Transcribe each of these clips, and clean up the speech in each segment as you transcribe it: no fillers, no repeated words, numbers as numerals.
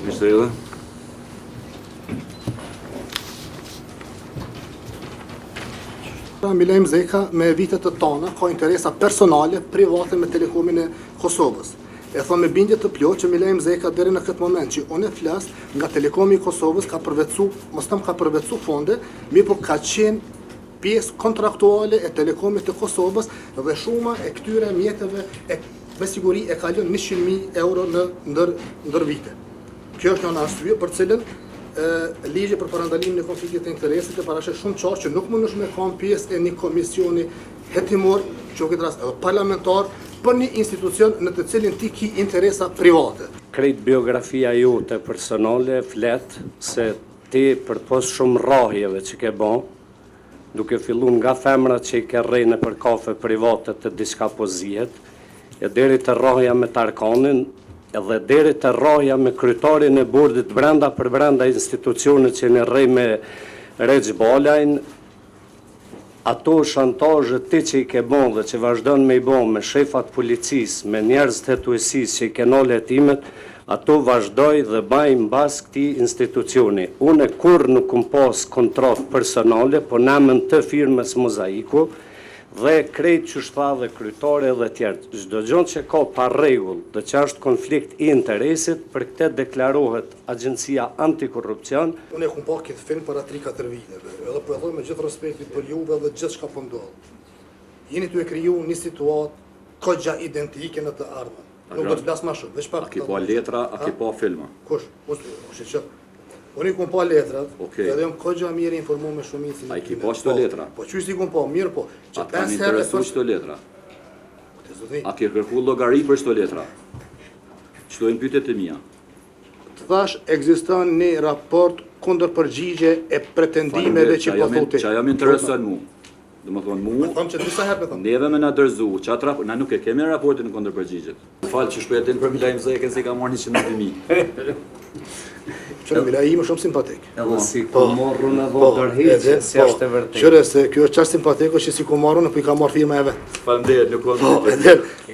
Ministri edhe? Milajm Zeka me vitet të tona ka interesa personale, private me Telekomin e Kosovës. E thon me bindje të plot që Milajm Zeka deri në këtë moment që unë flas nga Telekomi i Kosovës ka përvetësu, mos tam ka përvetësu fonde, mirë po ka qenë pjesë kontraktuale e Telekomit të Kosovës dhe shuma e këtyre mjeteve me siguri e ka lënë 100.000 euro në ndër vite. Kjo është një arsye për cilën ligji për parandalimin e konfliktit të interesit e parashet shumë qartë që nuk mundesh me kanë pjesë e një komisioni hetimor, që në këtë rast parlamentar, për një institucion në të cilin ti ki interesa private. Krejt biografia jote personale flet se ti përpos shumë rrahjeve që ke bon, duke filluar nga femrat që i ke rrejnë për kafe private të diçka pozihet, e deri të rrahja me Tarkanin, edhe deri të rrahja me kryetarin e bordit brenda për brenda institucionit që në rrej me Regj Balajn, ato shantazhet ti që i ke bon dhe që vazhdon me i bon me shefat policis, me njerëz të hetuesis që i ke nole hetimet, ato vazhdoj dhe bajnë bas këti institucioni. Unë kur nuk kum pas kontrat personale, po namën të firmës Mozaiku, dhe krejt që shta dhe kryetare dhe tjertë. Çdo gjë që ka pa rregull dhe që është konflikt i interesit, për këtë deklarohet Agjencia Antikorrupsion. Unë e kum pa këtë film para 3-4 viteve, edhe po e thoj me gjithë respektit për juve dhe gjithë çka po ndodh. Jeni tu e kriju një situatë kogja identike në të ardhmen. Nuk do të flas më shumë, veç pak. A ki pa letra, a ki pa filma? Kush? Unë i kum pa letrat, edhe jam kogja mirë informuar me shumicën. A i ki pa qëto letra? Po qysh i kum pa, mirë po. A të kanë interesu qëto letra? A ki kërku llogari për qëto letra? Qëto e në pytet e mija? Të thash, ekziston një raport kundër përgjigje e pretendimeve që po thotë. Qa jam interesuar mu. Dhe më thonë mu, Tham që disa herë me thonë. neve me na dërzu, na nuk e kemi raportin në kundër përgjigjet. Falë që shpetin për Milajm Zekën se ka marrë 100.000. Që Milajm është shumë simpatik. Edhe si ku morrun edhe dërheqje, si është e vërtetë. Qëre se kjo është çast simpatiku që si ku marrun, po i ka marrë firma e vet. Faleminderit, nuk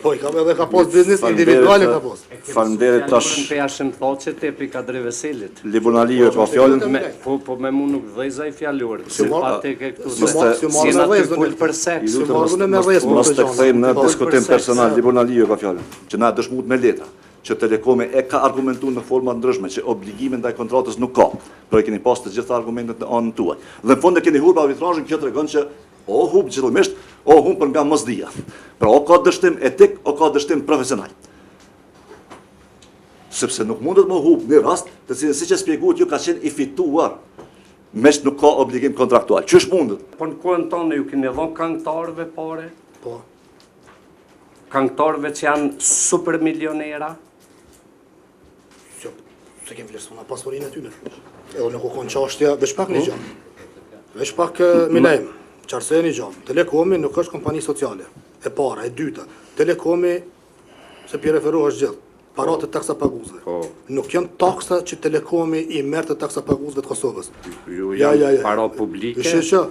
Po, i ka edhe ka pas biznes individuale ka pas. Faleminderit tash. Për jashtë më thotë që tepi ka dre Veselit. Libunaliu ka fjalën. Po me mu nuk dhejza i fjallur. Simpatik e këtu. Si Si na marrë të kull për seks. Si marrën me rrezë Mos për të të kthejmë në Po, diskutim për personal. seksa. Libunaliu ka fjalën. Që na dëshmuat me letra që Telekomi e ka argumentuar në forma ndryshme që obligime ndaj kontratës nuk ka. Por e keni pas të gjitha argumentet në anën tuaj. Dhe në fund e keni humbur arbitrazhin, kjo tregon që o humb gjithëlmisht, o humb për nga mosdia. Pra o ka dështim etik, o ka dështim profesional. Sepse nuk mundet më humb në rast të cilin siç e shpjeguat ju ka qenë i fituar. Mes nuk ka obligim kontraktual. Ç'është mundet? Po në kohën tonë ju keni dhënë këngëtarëve pare, Po. këngëtarëve që janë super milionera. Se kemi vlerësuar na pasurinë aty në. Edhe nuk u kon çështja, veç pak një gjë. Veç pak Milajm, çarse një gjë. Telekomi nuk është kompani sociale. E para, e dyta. Telekomi se pi referohesh gjithë. Paratë të taksa paguesve. Nuk janë taksa që Telekomi i merr të taksa paguesve të Kosovës. Ju janë para publike. Është që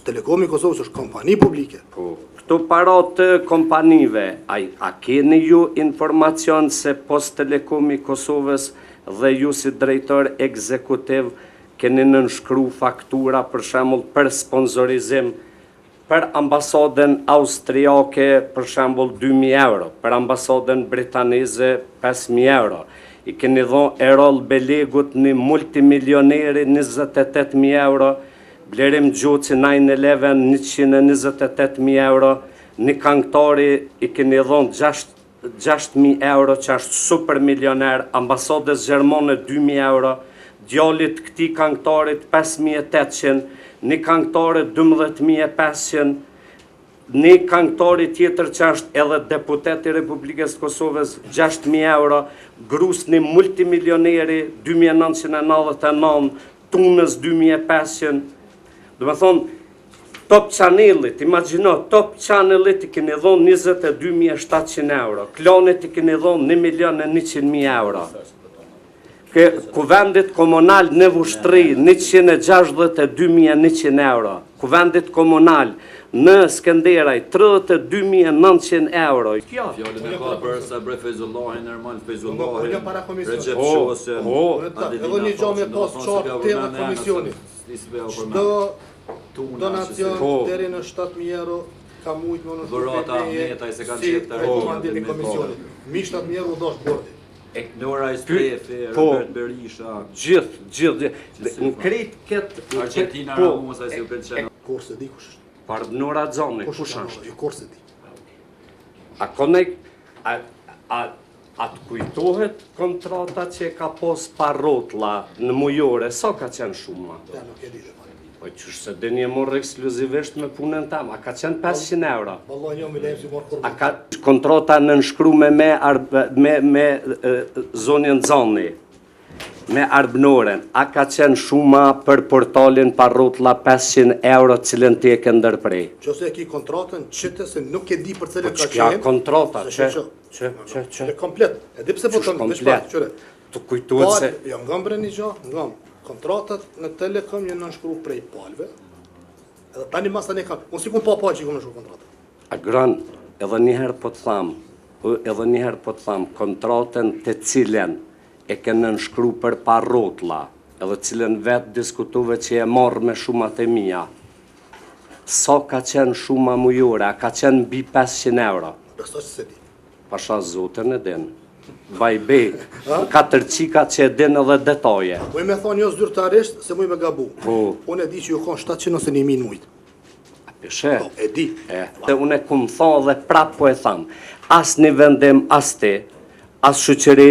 Telekomi i Kosovës është kompani publike. Po, këto para të kompanive, a keni ju informacion se Post Telekomi i Kosovës dhe ju si drejtor ekzekutiv keni nënshkru faktura për shembull për sponsorizim për ambasadën austriake për shembull 2.000 euro, për ambasadën britaneze 5.000 euro. I keni dhënë Erol Belegut një multimilioneri 28.000 euro, Blerim Gjoci 9/11 128.000 euro, një këngëtari i keni dhënë 6.000 euro që është super milioner, ambasadës Gjermane 2.000 euro, djallit këtij këngëtarit 5.800, një këngëtari 12.500, një këngëtari tjetër që është edhe deputet i Republikës të Kosovës 6.000 euro, grus një multimilioneri 2.999, tunës 2.500. Do me thonë, Top Channelit, imagjino, Top Channelit i keni dhonë 22.700 euro, Klonit i keni dhonë 1.100.000 euro. Kuvendit komunal në Vushtri 162.100 euro. Kuvendit komunal në Skënderaj 32.900 euro. Kjo. Fjallën e ka për Sabri Feyzullahi, Nermal Po, Feyzullahi, jo para komisionit. Recep Po, Shosen, po. Edhe një gjë me pas qartë te komisioni. Çdo donacion Po. deri në 7.000 euro ka mujt më në Dhurata, Ahmetaj, se kanë si qef të rekomandimi i rekomandimi komisionit. Mi 7.000 euro do është bordi. Nora Strefi, Po. Robert Berisha, Gjithë. Në krejt këtë... Argentina Po, Ramusa, si u pëlqen. Kurse di kush është. Nora Xoni, kush është? Jo kurse di. A konek... A të kujtohet kontrata që ka pos parotla në mujore, sa ka qenë shumë? Ja nuk e di dhe. Po qështë se dhe një morë ekskluzivisht me punën tam, a ka qenë 500 euro? Vallai jo më lejmë si morë kur. A ka kontrata në nënshkru me zonjën Zoni, me Arbënoren, a ka qenë shuma për portalin parotla 500 euro cilën ti e ke ndërprej? Qose e ki kontratën, qëtë se nuk e di për cilën ka Kja qenë. kontrata, Se që, E komplet. E di pse po tonë, komplet. veç pak, qëre. të kujtuhet se... Jo, nga mbre një gjë, nga kontratat në Telekom jenë nënshkru prej palve. Edhe tani mas tani kam, unë si kun pa palë që i kom nënshkru kontratat. A gran, edhe njëherë po të tham, kontratën të cilën e ke nënshkru për parotla, edhe cilën vetë diskutuve që e marrë me shumat e mija. Sa ka qenë shuma mujore, a ka qenë mbi 500 euro? Besoj që se di. Pasha zotën e din. Bajbej, 4 qika që e din edhe detaje. Muj me thonë jo zyrtarisht se muj me gabu. Po. Unë e di që ju konë 700 ose 1.000 mujt. Pishe? Po, e di. Dhe unë e kumë thonë dhe prapë po e thamë, as një vendim, as ti, as shëqëri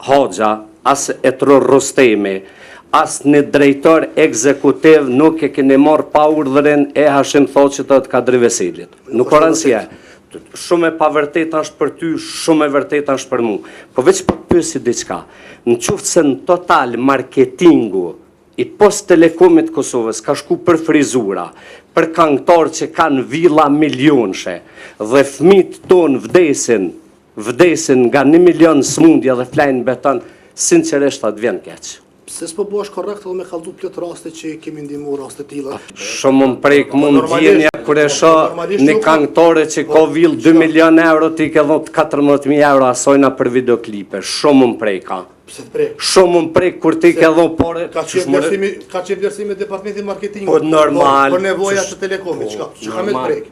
Hoxha, as Etror Rostemi, as një drejtor ekzekutiv nuk e keni marrë pa urdhërin e Hashim Thoqit të Kadri Vesilit. Nuk o rëndësia. Shumë e pavërtet është për ty, shumë e vërtet është për mu. Po veç për të pyesi diçka. Në qoftë se në total marketingu i Post Telekomit Kosovës ka shku për frizura, për këngëtar që kanë villa milionëshe, dhe fëmit tonë vdesin nga 1 milion smundja dhe flajnë beton, sinqerisht atë vjen keq. Pse s'po bësh korrekt edhe me kallzu plot raste që kemi ndihmu raste tilla. Shumë më prek mund djenja kur e shoh një këngëtare që ka vill 2 milion euro ti ke dhënë 14.000 euro asojna për videoklipe. Shumë më preka. Pse të prek? Shumë më prek kur ti ke dhënë pore. Ka qenë vlerësimi departamenti marketingu. Po normal. Për nevoja të Telekomit, çka? Çka me të prek?